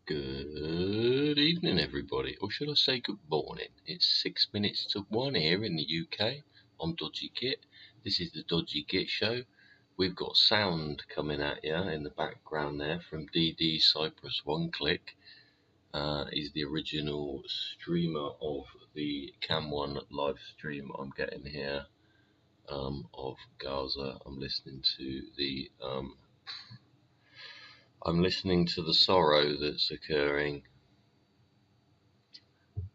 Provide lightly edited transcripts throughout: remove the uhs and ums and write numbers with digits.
Good evening, everybody, or should I say good morning? It's 6 minutes to 1 here in the UK. I'm Dodgy Git. This is the Dodgy Git Show. We've got sound coming at you in the background there from DD Cyprus One Click. He's the original streamer of the Cam One live stream I'm getting here of Gaza. I'm listening to the sorrow that's occurring.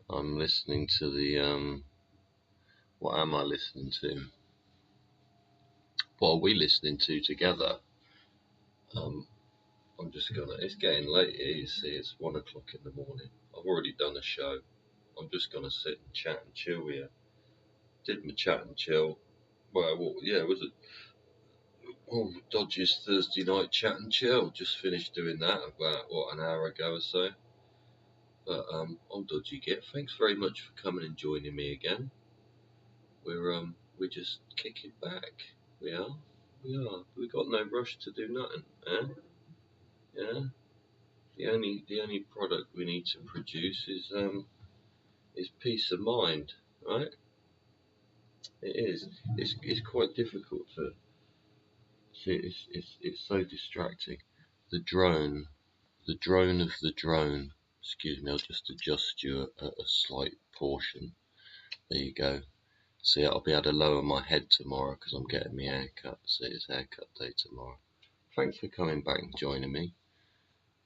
I'm listening to the what am I listening to? What are we listening to together? It's getting late here, you see, it's 1 o'clock in the morning. I've already done a show. I'm just gonna sit and chat and chill here. Did my chat and chill. Was it? Oh, Dodgy's Thursday night chat and chill. Just finished doing that about, an hour ago or so. But I'm Dodgy Git. Thanks very much for coming and joining me again. We're just kicking back. We are. We got no rush to do nothing, eh? Yeah. The only product we need to produce is peace of mind, right? It is. It's quite difficult to see. It's so distracting. The drone of the drone. Excuse me. I'll just adjust you a slight portion. There you go. See, I'll be able to lower my head tomorrow because I'm getting my hair cut. See, it's haircut day tomorrow. Thanks for coming back and joining me.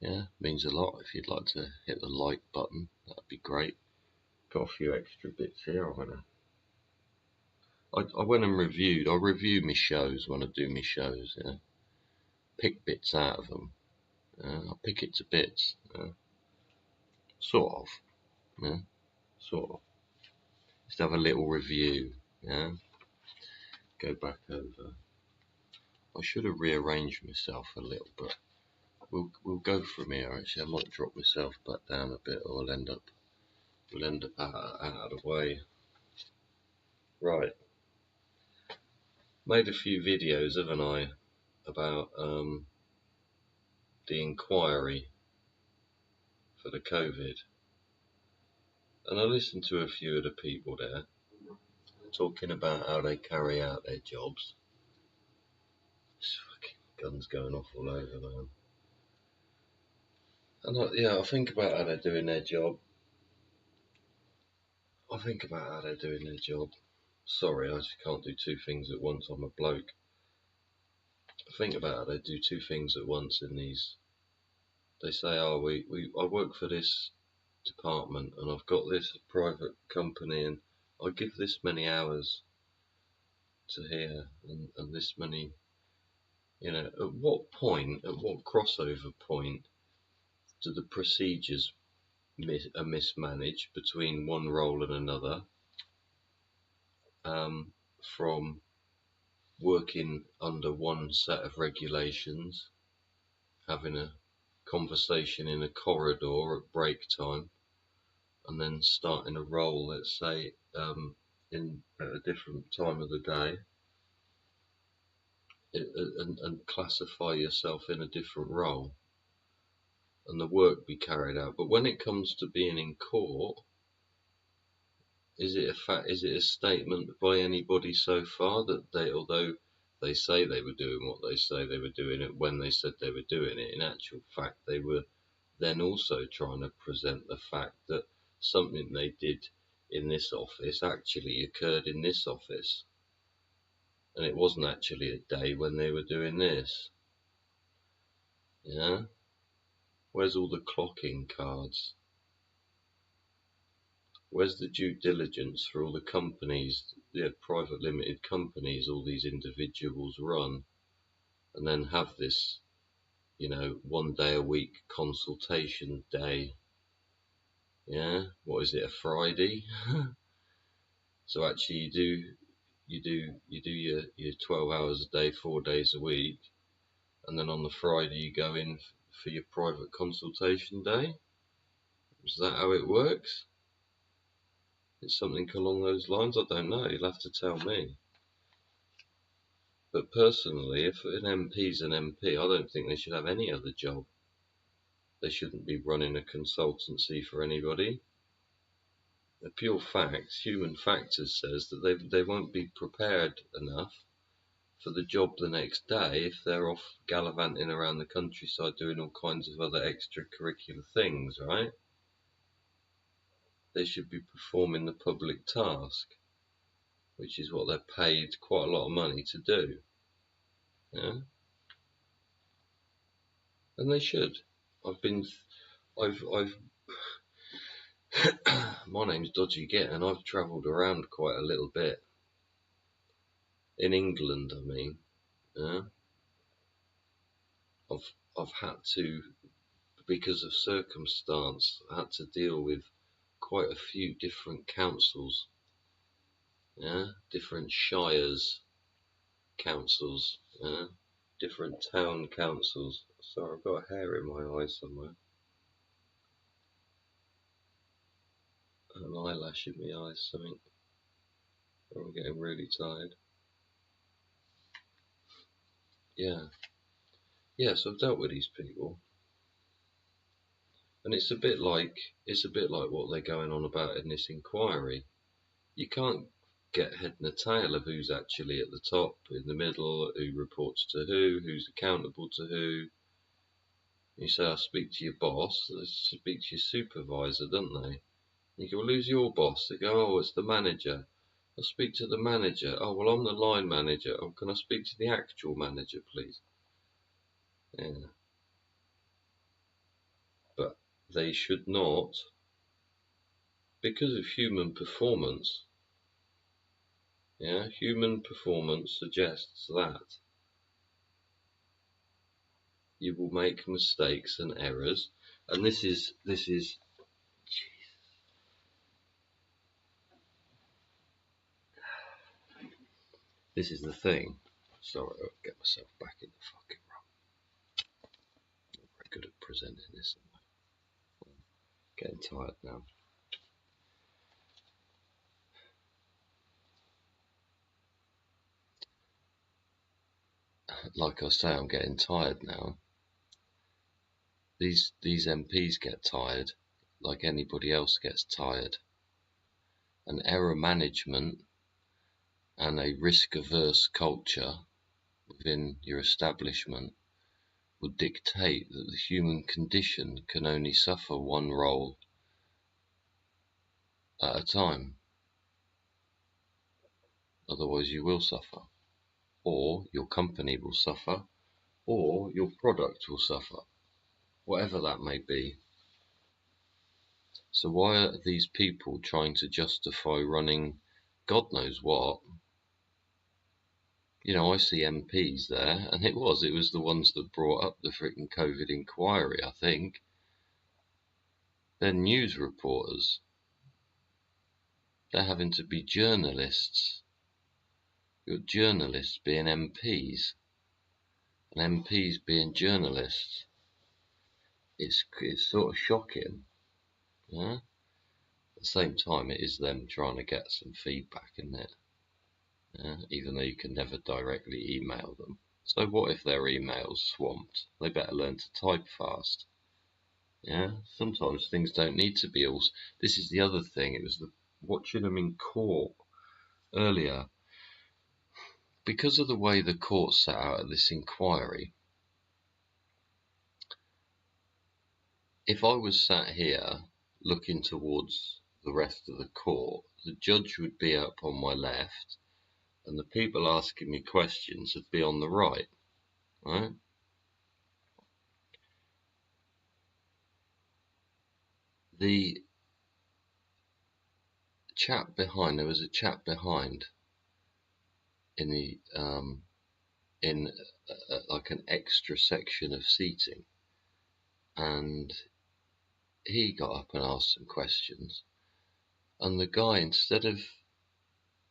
Yeah, means a lot. If you'd like to hit the like button, that'd be great. Got a few extra bits here. I went and reviewed. I review my shows when I do my shows. Yeah, pick bits out of them. I pick it to bits. Sort of. Yeah, sort of. Just have a little review. Yeah. Go back over. I should have rearranged myself a little, but we'll go from here. Actually, I might drop myself back down a bit, or we'll end up out of the way. Right. Made a few videos, haven't I, about the inquiry for the COVID, and I listened to a few of the people there talking about how they carry out their jobs. There's fucking guns going off all over, man. And I think about how they're doing their job. Sorry, I just can't do two things at once. I'm a bloke. I think about how they do two things at once in these. They say, I work for this department and I've got this private company and I give this many hours to here and this many, at what crossover point do the procedures are mismanaged between one role and another, from working under one set of regulations, having a conversation in a corridor at break time, and then starting a role, let's say, at a different time of the day, and classify yourself in a different role, and the work be carried out. But when it comes to being in court, is it a statement by anybody so far that although they say they were doing what they say they were doing it when they said they were doing it, in actual fact they were then also trying to present the fact that something they did in this office actually occurred in this office, and it wasn't actually a day when they were doing this. Yeah? Where's all the clocking cards? Where's the due diligence for all the companies, private limited companies, all these individuals run, and then have this, 1 day a week consultation day? Yeah? What is it, a Friday? So actually you do your 12 hours a day, 4 days a week, and then on the Friday you go in for your private consultation day? Is that how it works? It's something along those lines? I don't know, you'll have to tell me. But personally, if an MP's an MP, I don't think they should have any other job. They shouldn't be running a consultancy for anybody. The pure facts, human factors, says that they won't be prepared enough for the job the next day if they're off gallivanting around the countryside doing all kinds of other extracurricular things, right? They should be performing the public task, which is what they're paid quite a lot of money to do. Yeah? And they should. I've my name's Dodgy and I've travelled around quite a little bit. In England, I mean. Yeah? I've had to, because of circumstance, I had to deal with quite a few different councils. Yeah? Different shires councils. Yeah? Different town councils. Sorry, I've got a hair in my eye somewhere. An eyelash in my eyes, something. I'm getting really tired. Yeah. Yeah, so I've dealt with these people. And it's a bit like what they're going on about in this inquiry. You can't get head and a tail of who's actually at the top, in the middle, who reports to who's accountable to who. You say, I speak to your boss, they speak to your supervisor, don't they? You go, well, who's your boss? They go, oh, it's the manager. I speak to the manager. Oh, well, I'm the line manager. Oh, can I speak to the actual manager, please? Yeah. But they should not, because of human performance. Yeah, human performance suggests that you will make mistakes and errors, and this is the thing. Sorry, I'll get myself back in the fucking room. I'm very good at presenting this. Getting tired now. Like I say, I'm getting tired now. These MPs get tired, like anybody else gets tired. And error management and a risk-averse culture within your establishment would dictate that the human condition can only suffer one role at a time. Otherwise you will suffer, or your company will suffer, or your product will suffer, whatever that may be. So why are these people trying to justify running God knows what? You know, I see MPs there, and it was the ones that brought up the freaking COVID inquiry, I think. They're news reporters. They're having to be journalists. You've got journalists being MPs, and MPs being journalists. It's sort of shocking. Yeah? At the same time, it is them trying to get some feedback, isn't it? Yeah? Even though you can never directly email them. So what if their email's swamped? They better learn to type fast. Yeah, sometimes things don't need to be all. This is the other thing. It was watching them in court earlier. Because of the way the court sat out at this inquiry, if I was sat here looking towards the rest of the court, the judge would be up on my left, and the people asking me questions would be on the right. Right? The chap behind, there was a chap behind in the like an extra section of seating, and he got up and asked some questions, and the guy, instead of,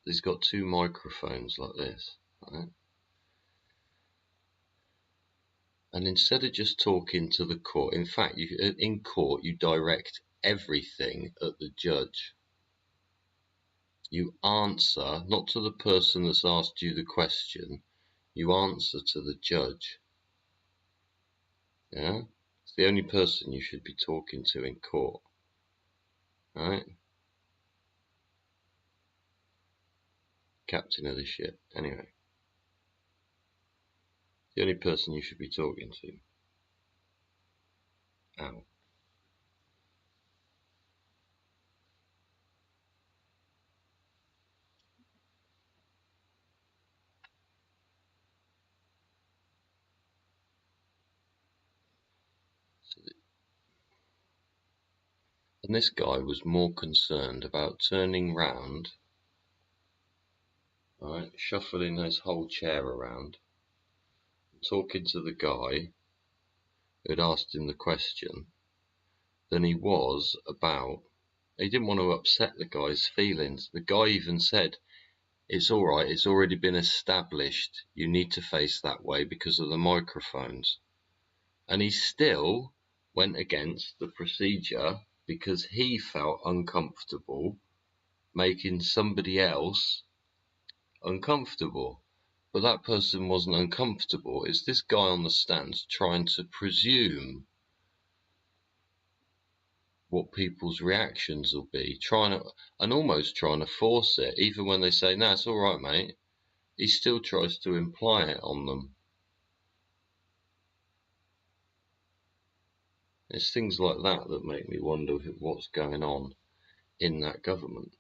he's got two microphones like this, right? And instead of just talking to the court, in fact, in court you direct everything at the judge. You answer not to the person that's asked you the question, you answer to the judge. Yeah? It's the only person you should be talking to in court, right? Captain of the ship. Anyway, the only person you should be talking to. Ow. And this guy was more concerned about turning round, right, shuffling his whole chair around, talking to the guy who had asked him the question, than he was about. He didn't want to upset the guy's feelings. The guy even said, "It's all right, it's already been established. You need to face that way because of the microphones." And he still went against the procedure because he felt uncomfortable making somebody else uncomfortable. But that person wasn't uncomfortable. It's this guy on the stand trying to presume what people's reactions will be, and almost trying to force it, even when they say, "No, it's all right, mate." He still tries to imply it on them. It's things like that that make me wonder what's going on in that government.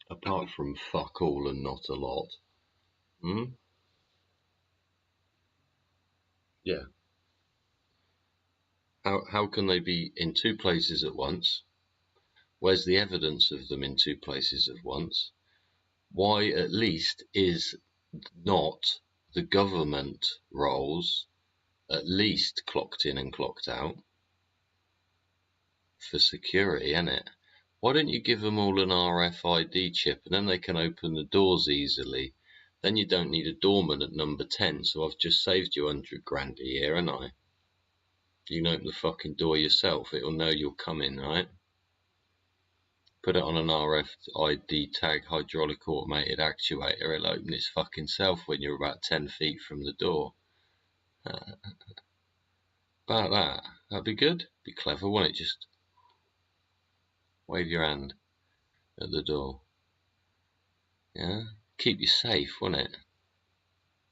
Apart from fuck all and not a lot. Yeah. How can they be in two places at once? Where's the evidence of them in two places at once? Why at least is not the government roles at least clocked in and clocked out for security, innit? Why don't you give them all an RFID chip and then they can open the doors easily? Then you don't need a doorman at number 10, so I've just saved you 100 grand a year, haven't I? You can open the fucking door yourself, it'll know you're coming, right? Put it on an RFID tag hydraulic automated actuator, it'll open its fucking self when you're about 10 feet from the door. About that, that'd be good. Be clever, wouldn't it? Just wave your hand at the door. Yeah? Keep you safe, wouldn't it?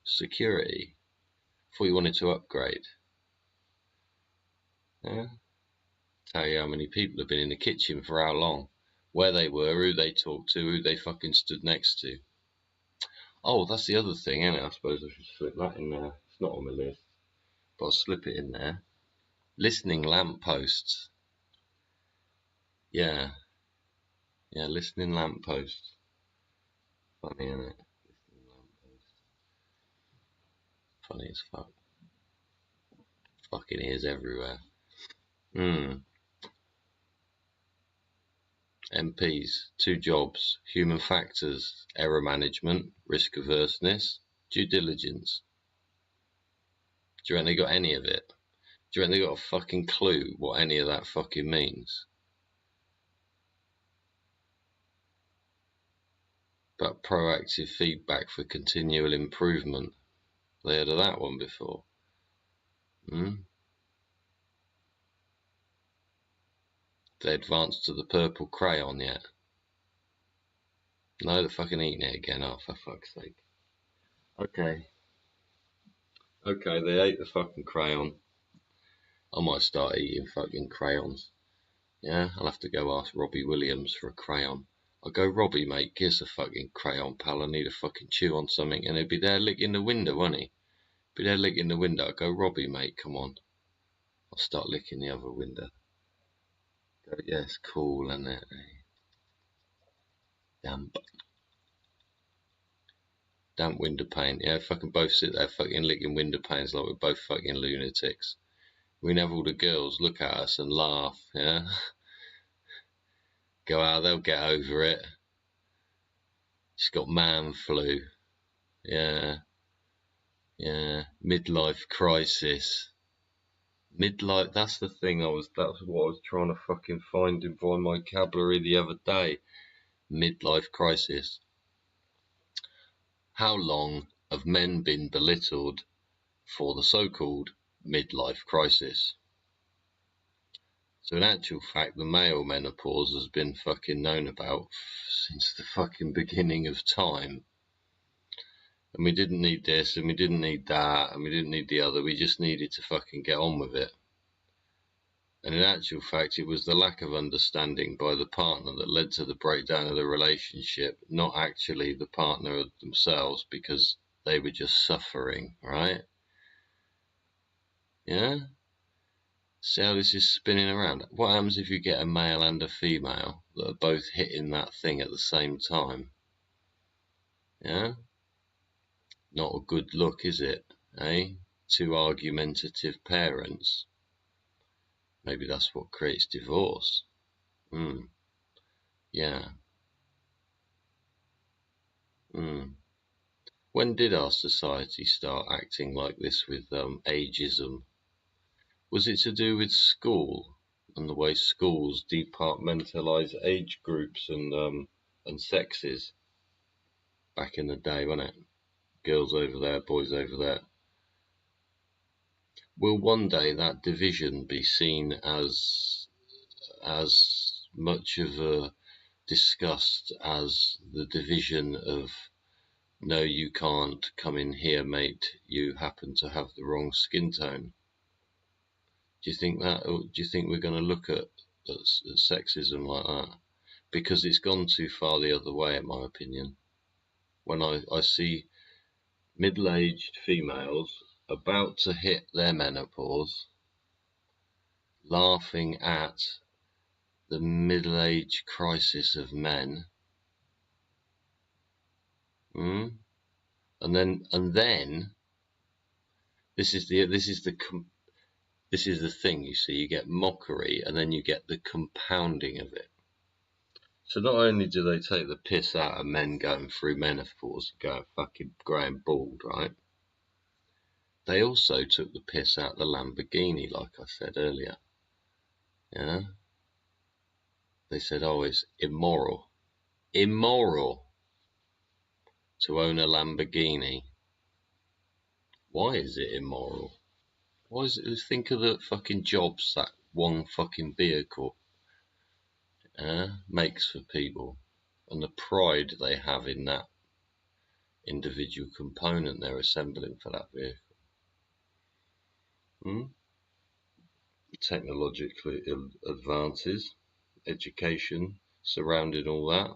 Security. Thought you wanted to upgrade. Yeah? Tell you how many people have been in the kitchen for how long. Where they were, who they talked to, who they fucking stood next to. Oh, that's the other thing, isn't it? I suppose I should slip that in there. It's not on my list, but I'll slip it in there. Listening lampposts. Yeah. Yeah, listening lampposts. Funny, isn't it? Listening lampposts. Funny as fuck. Fucking ears everywhere. MPs, 2 jobs: human factors, error management, risk averseness, due diligence. Do you reckon they got any of it? Do you reckon they got a fucking clue what any of that fucking means? But proactive feedback for continual improvement. They heard of that one before? They advanced to the purple crayon yet? No, they're fucking eating it again. Oh, for fuck's sake. Okay, they ate the fucking crayon. I might start eating fucking crayons. Yeah, I'll have to go ask Robbie Williams for a crayon. I'll go, "Robbie, mate, give us a fucking crayon, pal. I need a fucking chew on something." And he'll be there licking the window, won't he? Be there licking the window. I'll go, "Robbie, mate, come on." I'll start licking the other window. Go, "Yeah, it's cool, isn't it? Damp window pane." Yeah, fucking both sit there fucking licking window panes like we're both fucking lunatics. We can have all the girls look at us and laugh, yeah? Go out, they'll get over it. She's got man flu. Yeah. Midlife crisis. Midlife, that's the thing that's what I was trying to fucking find in my vocabulary the other day. Midlife crisis. How long have men been belittled for the so-called midlife crisis. So in actual fact, the male menopause has been fucking known about since the fucking beginning of time. And we didn't need this, and we didn't need that, and we didn't need the other. We just needed to fucking get on with it. And in actual fact, it was the lack of understanding by the partner that led to the breakdown of the relationship, not actually the partner themselves, because they were just suffering, right? Yeah? See how this is spinning around? What happens if you get a male and a female that are both hitting that thing at the same time? Yeah? Not a good look, is it? Eh? Two argumentative parents. Maybe that's what creates divorce. Yeah. When did our society start acting like this with ageism? Was it to do with school and the way schools departmentalise age groups and sexes back in the day, wasn't it? Girls over there, boys over there. Will one day that division be seen as much of a disgust as the division of no, you can't come in here, mate, you happen to have the wrong skin tone? Do you think that, or do you think we're going to look at sexism like that? Because it's gone too far the other way, in my opinion. When I see middle-aged females about to hit their menopause laughing at the middle-age crisis of men, and then this is the thing, you see. You get mockery, and then you get the compounding of it. So not only do they take the piss out of men going through menopause, going fucking growing bald, right? They also took the piss out of the Lamborghini, like I said earlier. Yeah? They said, oh, it's immoral to own a Lamborghini. Why is it immoral? Why is it? Think of the fucking jobs that one fucking vehicle makes for people, and the pride they have in that individual component they're assembling for that vehicle. Technologically advances, education surrounding all that,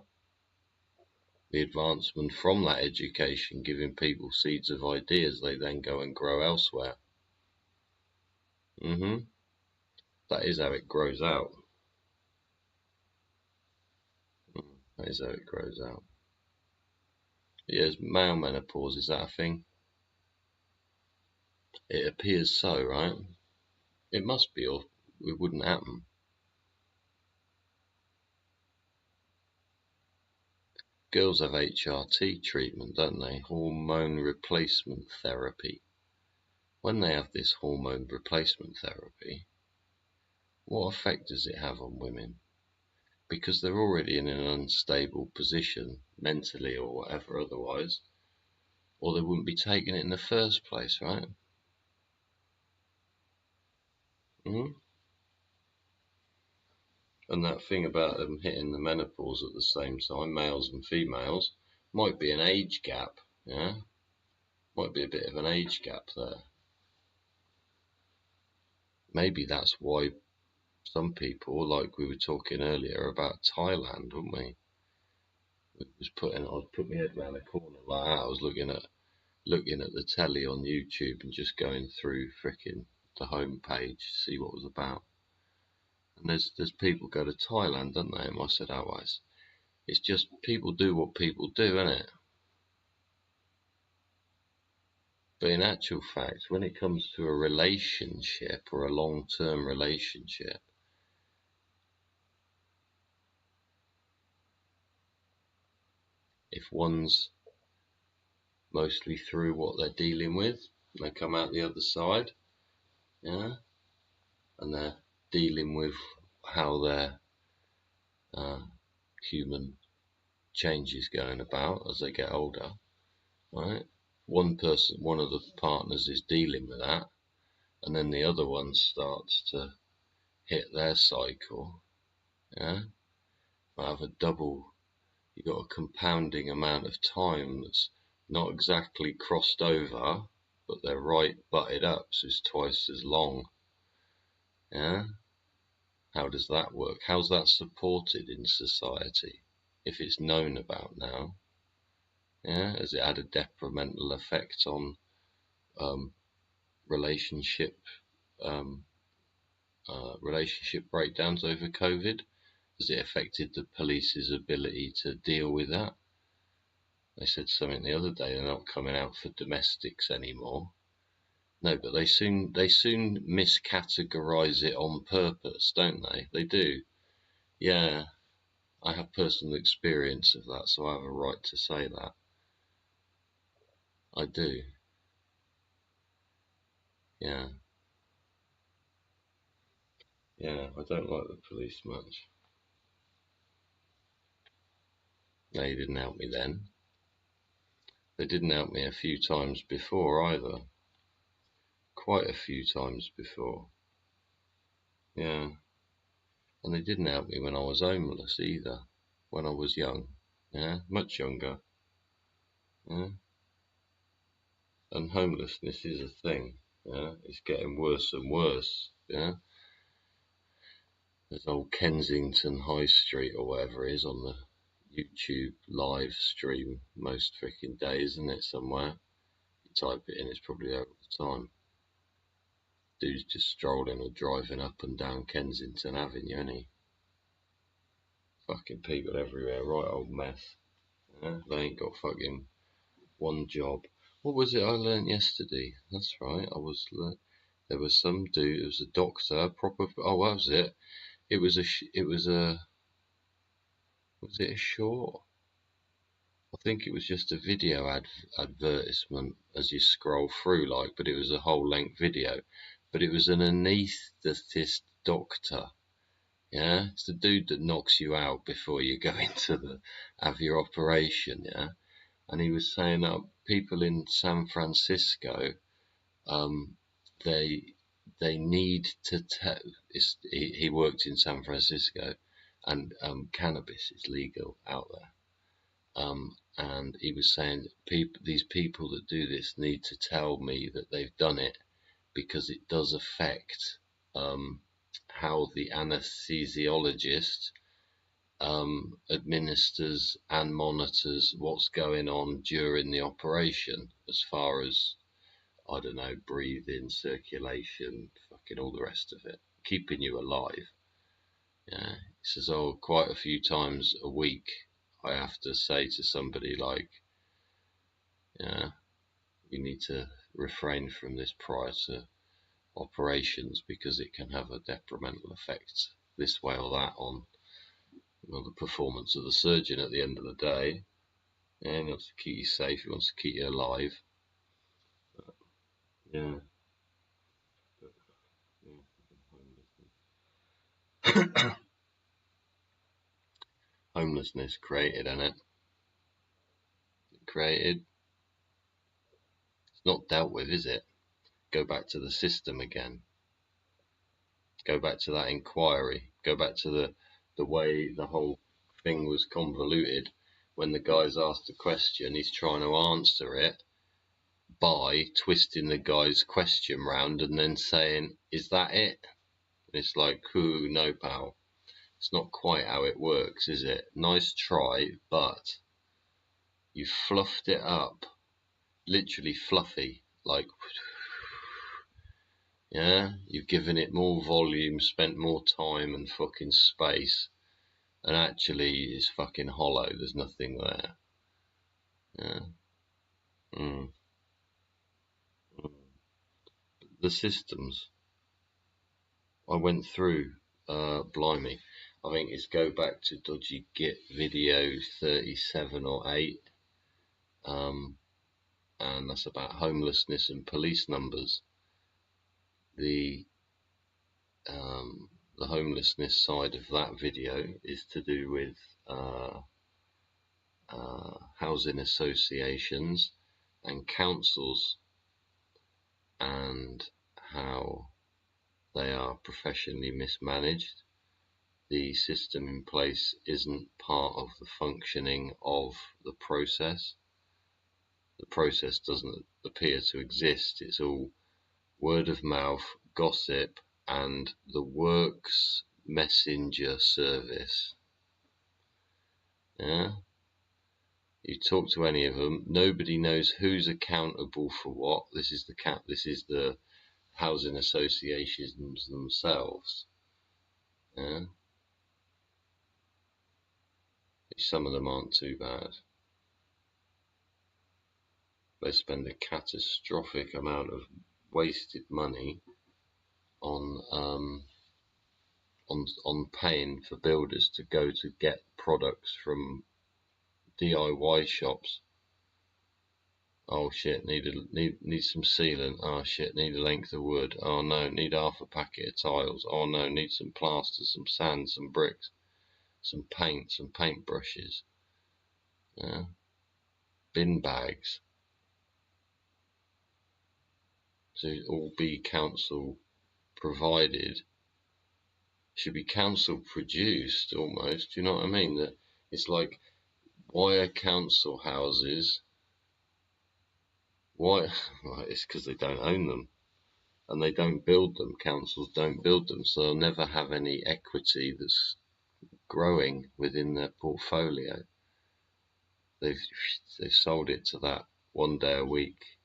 the advancement from that education giving people seeds of ideas they then go and grow elsewhere. That is how it grows out. That is how it grows out. Yes, male menopause, is that a thing? It appears so, right? It must be, or it wouldn't happen. Girls have HRT treatment, don't they? Hormone replacement therapy. When they have this hormone replacement therapy, what effect does it have on women? Because they're already in an unstable position, mentally or whatever otherwise, or they wouldn't be taking it in the first place, right? And that thing about them hitting the menopause at the same time, males and females, might be an age gap, yeah? Might be a bit of an age gap there. Maybe that's why some people, like we were talking earlier about Thailand, weren't we? I'd put my head around the corner like that. I was looking at the telly on YouTube and just going through fricking the home page to see what it was about. And there's people go to Thailand, don't they? And I said, oh, it's just people do what people do, innit? But in actual fact, when it comes to a relationship or a long-term relationship, if one's mostly through what they're dealing with, and they come out the other side, yeah, and they're dealing with how their human change is going about as they get older, right? one of the partners is dealing with that, and then the other one starts to hit their cycle. Yeah, I have a double. You got a compounding amount of time that's not exactly crossed over, but they're right butted up, so it's twice as long. Yeah. How does that work? How's that supported in society? If it's known about now, yeah, has it had a detrimental effect on relationship relationship breakdowns over COVID? Has it affected the police's ability to deal with that? They said something the other day. They're not coming out for domestics anymore. No, but they soon miscategorize it on purpose, don't they? They do. Yeah, I have personal experience of that, so I have a right to say that. I do. Yeah. Yeah, I don't like the police much. They didn't help me then. They didn't help me a few times before either. Quite a few times before. Yeah. And they didn't help me when I was homeless either. When I was young. Yeah, much younger. Yeah. And homelessness is a thing. Yeah, it's getting worse and worse. Yeah. There's old Kensington High Street or whatever it is on the YouTube live stream most freaking days, isn't it? Somewhere. You type it in, it's probably there all the time. Dude's just strolling or driving up and down Kensington Avenue, isn't he? Fucking people everywhere, right old mess. Yeah? They ain't got fucking one job. What was it I learnt yesterday? That's right, there was some dude, it was a doctor, proper, oh, what was it? Was it a short? I think it was just a video advertisement as you scroll through, like, but it was a whole length video. But it was an anaesthetist doctor. Yeah, it's the dude that knocks you out before you go into have your operation. Yeah, and he was saying that people in San Francisco, they need to tell. He worked in San Francisco, and cannabis is legal out there. And he was saying these people that do this need to tell me that they've done it, because it does affect how the anesthesiologist administers and monitors what's going on during the operation, as far as, I don't know, breathing, circulation, fucking all the rest of it, keeping you alive. Yeah, he says, oh, quite a few times a week I have to say to somebody like, yeah, you need to refrain from this prior to operations because it can have a detrimental effect this way or that on, the performance of the surgeon at the end of the day. Yeah, he wants to keep you safe, he wants to keep you alive. Yeah. Homelessness created, isn't it? Created. It's not dealt with, is it? Go back to the system again. Go back to that inquiry. Go back to the way the whole thing was convoluted. When the guy's asked a question, he's trying to answer it by twisting the guy's question round and then saying, is that it? And it's like, no, pal. It's not quite how it works, is it? Nice try, but you fluffed it up. Literally fluffy. Like, yeah, you've given it more volume, spent more time and fucking space, and actually it's fucking hollow. There's nothing there. Yeah. Mm. The systems I went through, blimey, I think it's go back to Dodgy Git video 37 or 8, and that's about homelessness and police numbers. The homelessness side of that video is to do with housing associations and councils and how they are professionally mismanaged. The system in place isn't part of the functioning of the process. The process doesn't appear to exist. It's all word of mouth, gossip, and the works messenger service. Yeah? You talk to any of them, nobody knows who's accountable for what. This is the housing associations themselves. Yeah? Some of them aren't too bad. They spend a catastrophic amount of wasted money on paying for builders to go to get products from DIY shops. Oh shit, need some sealant. Oh shit, need a length of wood. Oh no, need half a packet of tiles. Oh no, need some plaster, some sand, some bricks, some paint, some paint brushes. Yeah. Bin bags. To all be council provided. Should be council produced almost. Do you know what I mean? That it's like, why are council houses? Why? Well, it's because they don't own them and they don't build them. Councils don't build them, so they'll never have any equity that's growing within their portfolio. They've sold it to that 1 day a week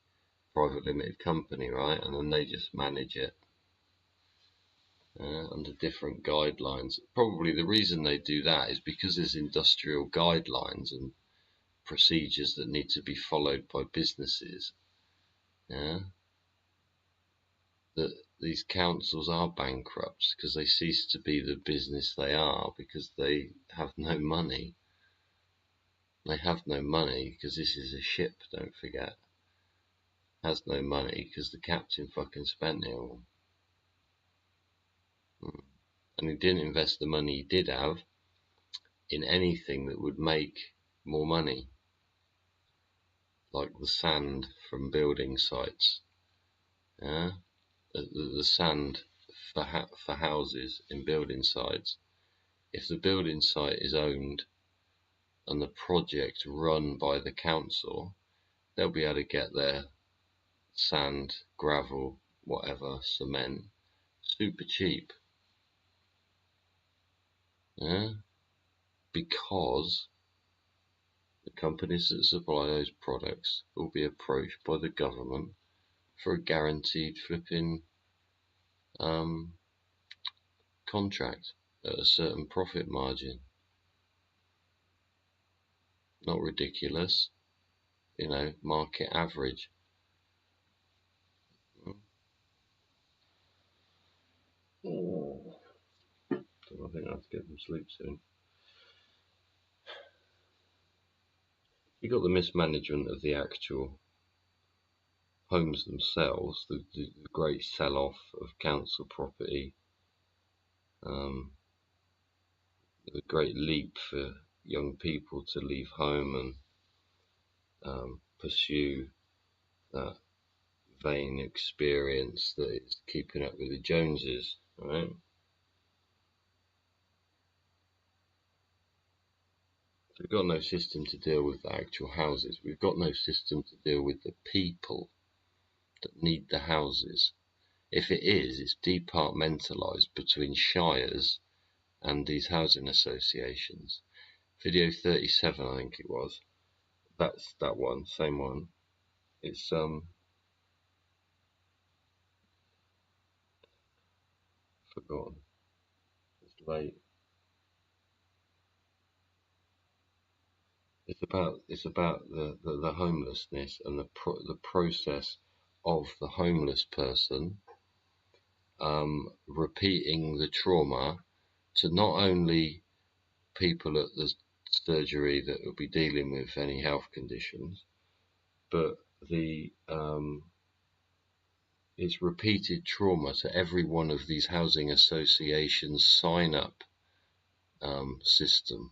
private limited company, right? And then they just manage it under different guidelines. Probably the reason they do that is because there's industrial guidelines and procedures that need to be followed by businesses. Yeah, that these councils are bankrupt because they cease to be the business they are because they have no money. They have no money because this is a ship, don't forget. Has no money because the captain fucking spent it all. And he didn't invest the money he did have in anything that would make more money, like the sand from building sites. Yeah, the sand for houses in building sites. If the building site is owned and the project run by the council, they'll be able to get their sand, gravel, whatever, cement, super cheap. Yeah, because the companies that supply those products will be approached by the government for a guaranteed flipping contract at a certain profit margin. Not ridiculous, market average. Oh, I think I have to get some sleep soon. You got the mismanagement of the actual homes themselves, the great sell-off of council property, the great leap for young people to leave home and pursue that vain experience that is keeping up with the Joneses, right? So we've got no system to deal with the actual houses. We've got no system to deal with the people that need the houses. If it is, it's departmentalised between shires and these housing associations. Video 37, I think it was. That's that one, same one. It's forgotten. It's late. It's about the homelessness and the process of the homeless person repeating the trauma to not only people at the surgery that will be dealing with any health conditions, but it's repeated trauma to every one of these housing associations sign up system.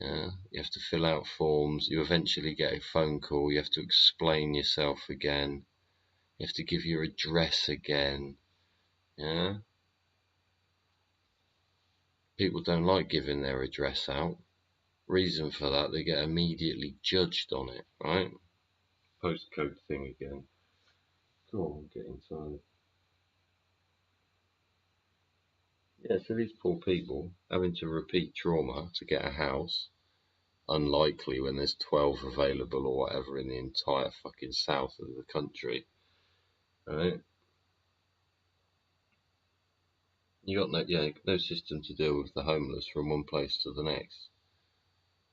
Yeah, you have to fill out forms. You eventually get a phone call. You have to explain yourself again. You have to give your address again. Yeah, people don't like giving their address out. Reason for that, they get immediately judged on it, right? Postcode thing again. Go on, get inside. Yeah, so these poor people having to repeat trauma to get a house. Unlikely when there's 12 available or whatever in the entire fucking south of the country, right? You got no system to deal with the homeless from one place to the next.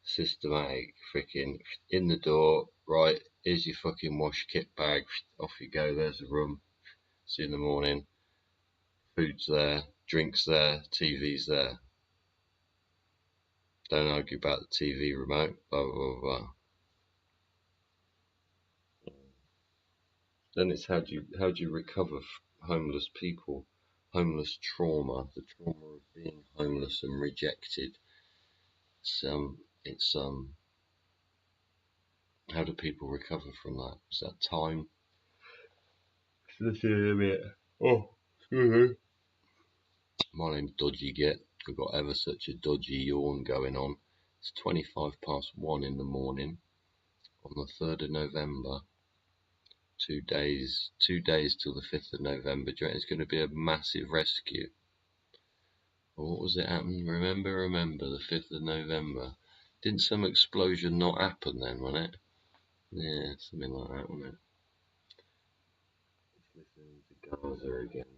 Systematic, freaking in the door, right? Here's your fucking wash kit bag. Off you go. There's a room. See you in the morning. Food's there, drinks there, TV's there. Don't argue about the TV remote. Blah blah blah. Then it's how do you recover homeless people, homeless trauma, the trauma of being homeless and rejected. It's how do people recover from that? Is that time? Oh, my name's Dodgy. I've got ever such a dodgy yawn going on. It's 1:25 in the morning on the 3rd of November. 2 days till the 5th of November. Do you reckon it's going to be a massive rescue? Or what was it happened? Remember, the 5th of November. Didn't some explosion not happen then, wasn't it? Yeah, something like that, wasn't it? Listening to Gaza again.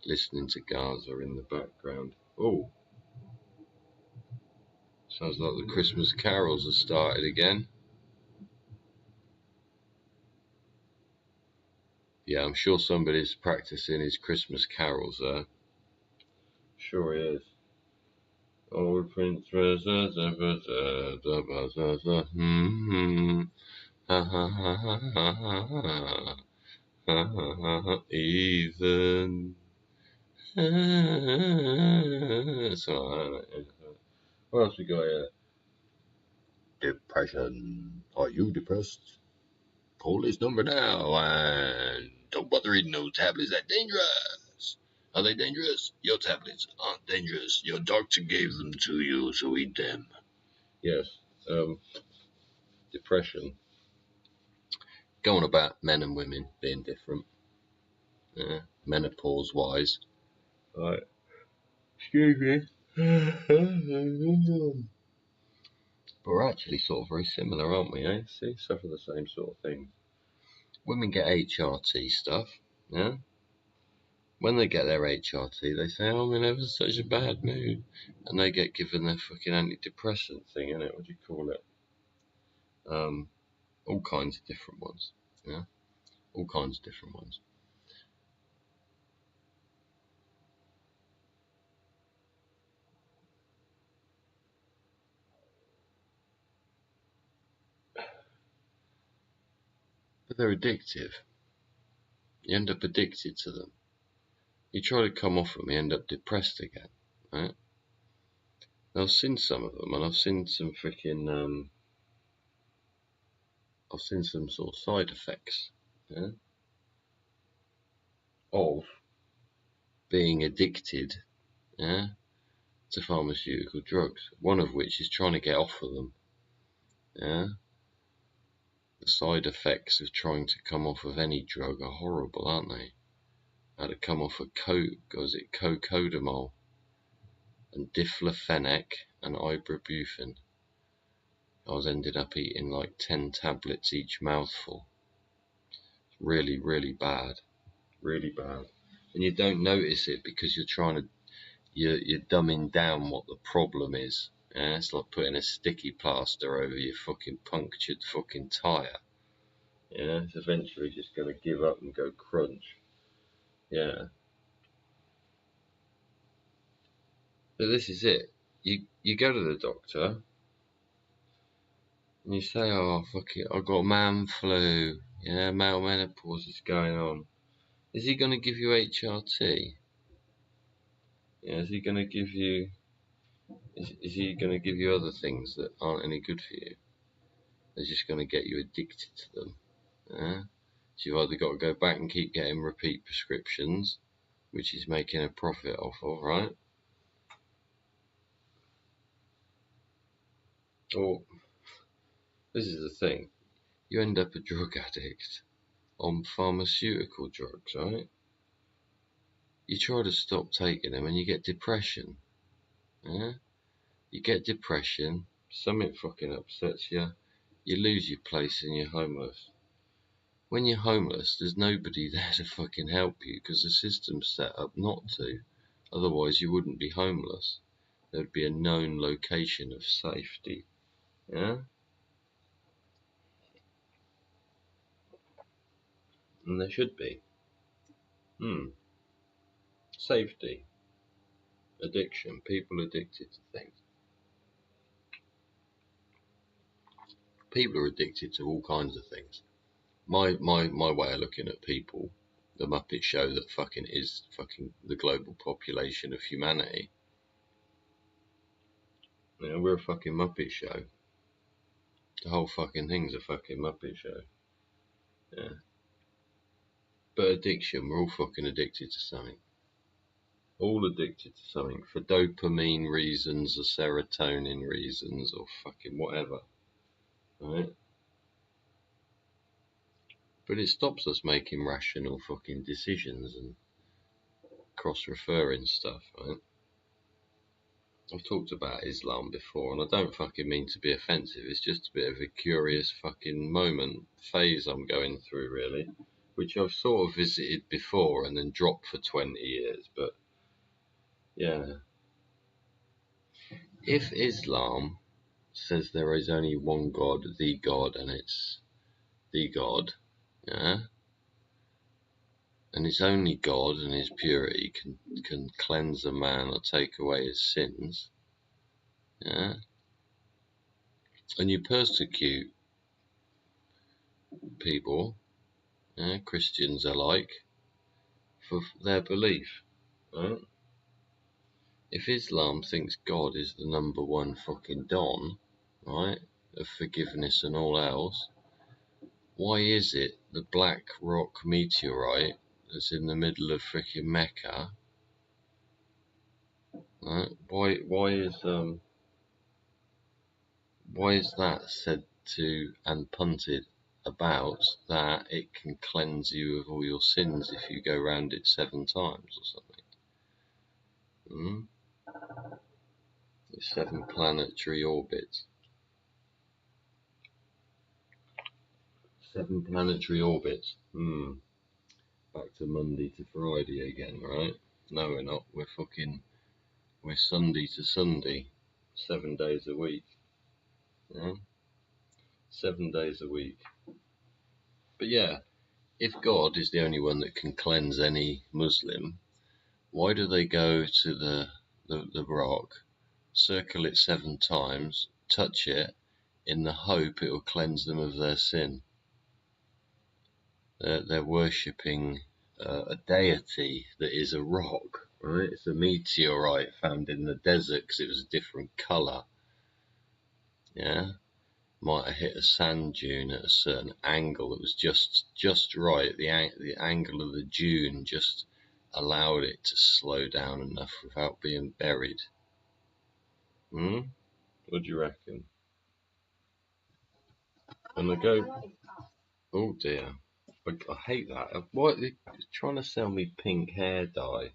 Listening to Gaza in the background. Oh, sounds like the Christmas carols have started again. Yeah, I'm sure somebody's practicing his Christmas carols there. Sure he is. Oh, Prince even. So, what else we got here? Depression. Are you depressed? Call this number now and don't bother eating those tablets. They're dangerous. Are they dangerous? Your tablets aren't dangerous. Your doctor gave them to you, so eat them. Yes. Depression. Going about men and women being different. Menopause wise. Right. Excuse me. But we're actually sort of very similar, aren't we, eh? See, suffer the same sort of thing. Women get HRT stuff, yeah? When they get their HRT, they say, oh, I'm in ever such a bad mood. And they get given their fucking antidepressant thing, innit? What do you call it? All kinds of different ones, yeah? All kinds of different ones. But they're addictive. You end up addicted to them. You try to come off them, you end up depressed again, right? Now, I've seen some of them, and I've seen some freaking, I've seen some sort of side effects, yeah, of being addicted, yeah, to pharmaceutical drugs. One of which is trying to get off of them, yeah. The side effects of trying to come off of any drug are horrible, aren't they? How to come off of cocodamol and diflofenac and ibuprofen. I was ended up eating like 10 tablets each mouthful. It's really, really bad. Really bad. And you don't notice it because you're dumbing down what the problem is. Yeah? It's like putting a sticky plaster over your fucking punctured fucking tyre. Yeah, it's eventually just going to give up and go crunch. Yeah. But this is it. You go to the doctor and you say, oh, fuck it, I've got man flu. Yeah, male menopause is going on. Is he going to give you HRT? Yeah, is he going to give you Is he going to give you other things that aren't any good for you? They're just going to get you addicted to them. Yeah? So you've either got to go back and keep getting repeat prescriptions, which he's making a profit off of, right? Or, this is the thing, you end up a drug addict on pharmaceutical drugs, right? You try to stop taking them and you get depression. Yeah? You get depression, something fucking upsets you, you lose your place and you're homeless. When you're homeless, there's nobody there to fucking help you because the system's set up not to. Otherwise, you wouldn't be homeless. There'd be a known location of safety. Yeah? And there should be. Safety. Addiction. People addicted to things. People are addicted to all kinds of things. My way of looking at people, the Muppet Show that fucking is fucking the global population of humanity. You know, we're a fucking Muppet Show. The whole fucking thing's a fucking Muppet Show. Yeah. But addiction, we're all fucking addicted to something. All addicted to something for dopamine reasons or serotonin reasons or fucking whatever. Right? But it stops us making rational fucking decisions and cross-referring stuff, right? I've talked about Islam before, and I don't fucking mean to be offensive. It's just a bit of a curious fucking phase I'm going through, really, which I've sort of visited before and then dropped for 20 years. But yeah, if Islam says there is only one God, and it's the God, yeah, and it's only God and His purity can cleanse a man or take away his sins, yeah, and you persecute people, yeah, Christians alike, for their belief, right? If Islam thinks God is the number one fucking don, right, of forgiveness and all else, why is it the black rock meteorite that's in the middle of freaking Mecca, right? Why is that said to and punted about that it can cleanse you of all your sins if you go round it 7 times or something? It's 7 planetary orbits. 7 planetary orbits. Back to Monday to Friday again, right? No, we're not. We're Sunday to Sunday. 7 days a week. Yeah? 7 days a week. But yeah, if God is the only one that can cleanse any Muslim, why do they go to the rock, circle it 7 times, touch it, in the hope it will cleanse them of their sin? They're worshipping a deity that is a rock, right? It's a meteorite found in the desert because it was a different colour. Yeah, might have hit a sand dune at a certain angle. It was just right. The angle of the dune just allowed it to slow down enough without being buried. What do you reckon? And I go, oh dear, I hate that. Why they're trying to sell me pink hair dye?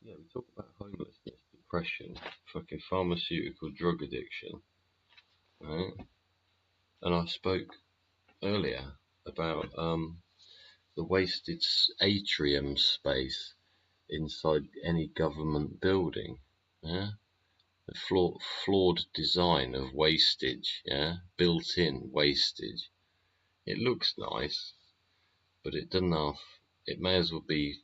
Yeah, we talk about homelessness, depression, fucking pharmaceutical drug addiction, right? And I spoke earlier about the wasted atrium space inside any government building, yeah? The flawed design of wastage, yeah? Built-in wastage. It looks nice, but it doesn't have, it may as well be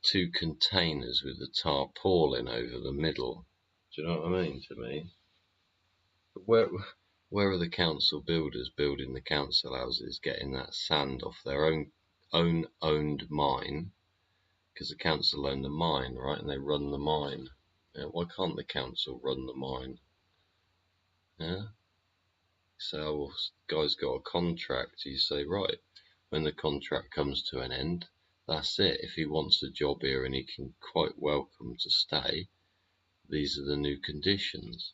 2 containers with a tarpaulin over the middle. Do you know what I mean to me? But where are the council builders building the council houses getting that sand off their own owned mine? Because the council own the mine, right? And they run the mine. Yeah, why can't the council run the mine? Yeah. So, well, guy's got a contract. You say, right, when the contract comes to an end, that's it. If he wants a job here and he can quite welcome to stay, these are the new conditions.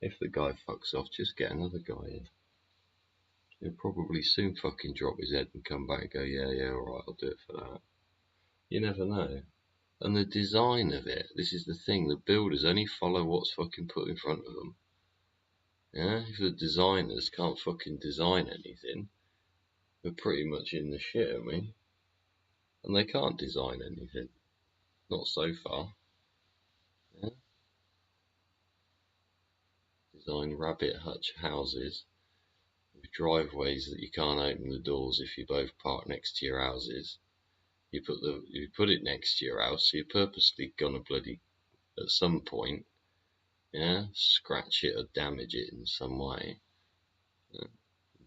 If the guy fucks off, just get another guy in. He'll probably soon fucking drop his head and come back and go, yeah, alright, I'll do it for that. You never know. And the design of it, this is the thing, the builders only follow what's fucking put in front of them. Yeah, if the designers can't fucking design anything, we're pretty much in the shit, aren't we? And they can't design anything. Not so far. Yeah? Design rabbit hutch houses with driveways that you can't open the doors if you both park next to your houses. You put it next to your house, so you're purposely gonna bloody at some point, yeah, scratch it or damage it in some way. Yeah?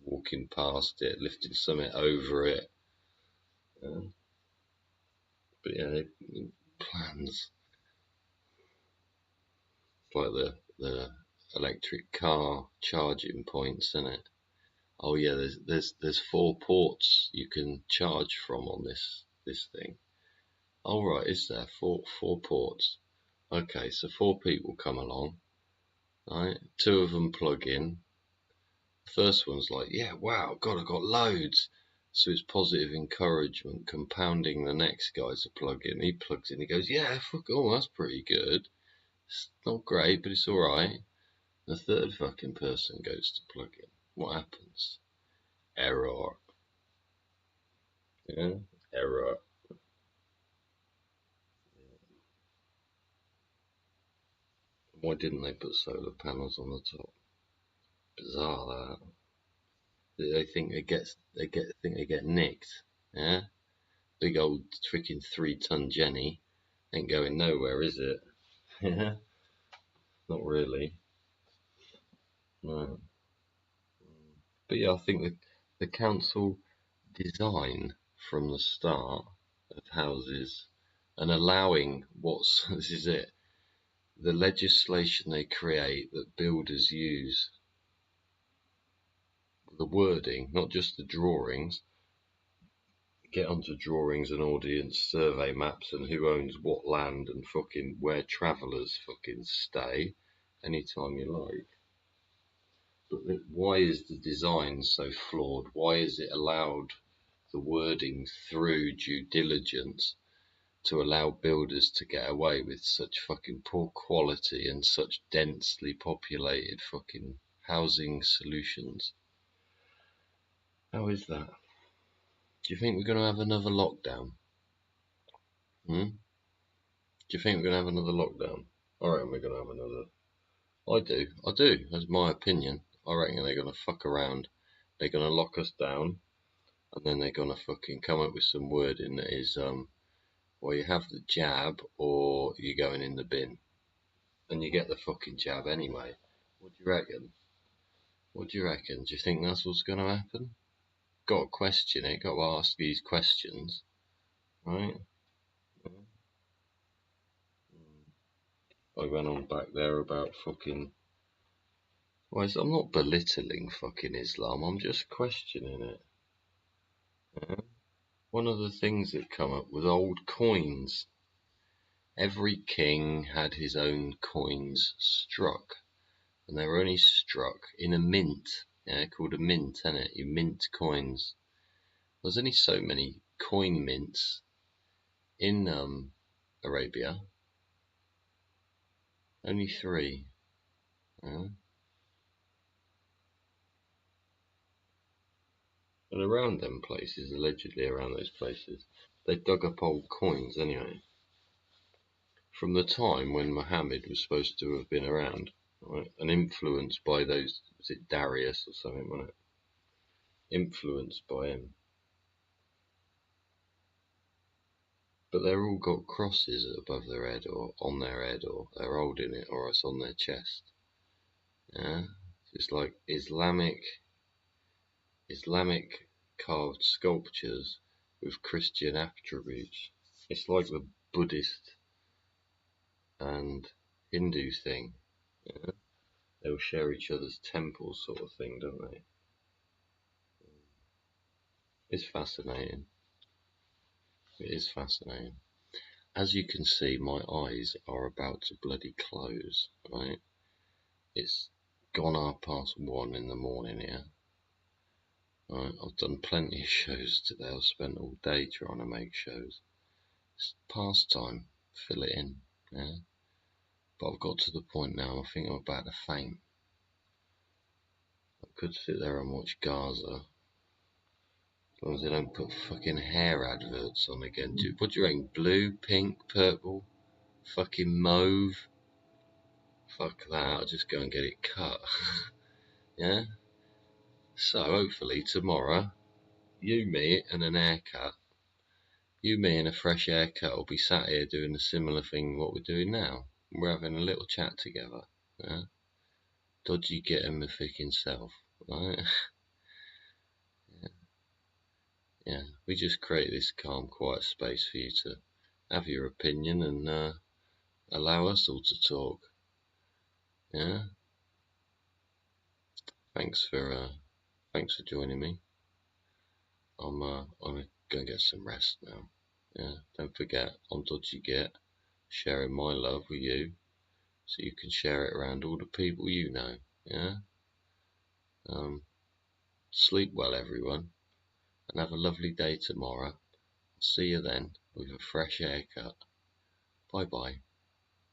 Walking past it, lifting something over it. Yeah? But yeah, plans. It's like the electric car charging points, isn't it? Oh yeah, there's 4 ports you can charge from on this thing. Oh right, is there four ports? Okay, so 4 people come along, right? 2 of them plug in. The first one's like, yeah, wow, God, I've got loads. So it's positive encouragement, compounding the next guy to plug in. He plugs in, he goes, yeah, fuck, oh, that's pretty good. It's not great, but it's alright. The third fucking person goes to plug in. What happens? Error. Yeah, error. Why didn't they put solar panels on the top? Bizarre that. They think they get nicked. Yeah, big old freaking 3-ton Jenny ain't going nowhere, is it? Yeah, not really. No. But yeah, I think the council design from the start of houses and allowing this is it, the legislation they create that builders use, the wording, not just the drawings, get onto drawings and audience survey maps and who owns what land and fucking where travellers fucking stay anytime you like. But why is the design so flawed? Why is it allowed the wording through due diligence to allow builders to get away with such fucking poor quality and such densely populated fucking housing solutions? How is that? Do you think we're going to have another lockdown? Do you think we're going to have another lockdown? I reckon we're going to have another. I do. That's my opinion. I reckon they're going to fuck around. They're going to lock us down, and then they're going to fucking come up with some wording that is, well, you have the jab or you're going in the bin. And you get the fucking jab anyway. What do you reckon? What do you reckon? Do you think that's what's going to happen? Got to question it. Got to ask these questions, right? I went on back there about fucking. Well, I'm not belittling fucking Islam. I'm just questioning it. Yeah? One of the things that come up was old coins. Every king had his own coins struck, and they were only struck in a mint. Yeah, called a mint, innit? You mint coins. There's only so many coin mints in Arabia. Only 3. And around them places, allegedly around those places, they dug up old coins anyway. From the time when Muhammad was supposed to have been around, right? And influenced by those, was it Darius or something, wasn't it? Influenced by him. But they're all got crosses above their head or on their head, or they're holding it, or it's on their chest. Yeah? It's like Islamic carved sculptures with Christian attributes. It's like the Buddhist and Hindu thing. Yeah? They'll share each other's temples, sort of thing, don't they? It's fascinating. It is fascinating. As you can see, my eyes are about to bloody close, right? It's gone 1:30 in the morning here. Right? I've done plenty of shows today. I've spent all day trying to make shows. It's past time. Fill it in, yeah? But I've got to the point now, I think I'm about to faint. I could sit there and watch Gaza. As long as they don't put fucking hair adverts on again. What do you reckon? Blue, pink, purple, fucking mauve? Fuck that, I'll just go and get it cut. Yeah? So hopefully tomorrow, you, me, and an haircut. You, me, and a fresh haircut will be sat here doing a similar thing what we're doing now. We're having a little chat together. Yeah? Dodgy getting the thick himself. Right? Yeah, we just create this calm, quiet space for you to have your opinion and allow us all to talk. Yeah. Thanks for joining me. I'm gonna get some rest now. Yeah. Don't forget, I'm Dodgy Get, sharing my love with you, so you can share it around all the people you know. Yeah. Sleep well, everyone, and have a lovely day tomorrow. See you then with a fresh haircut. Bye bye.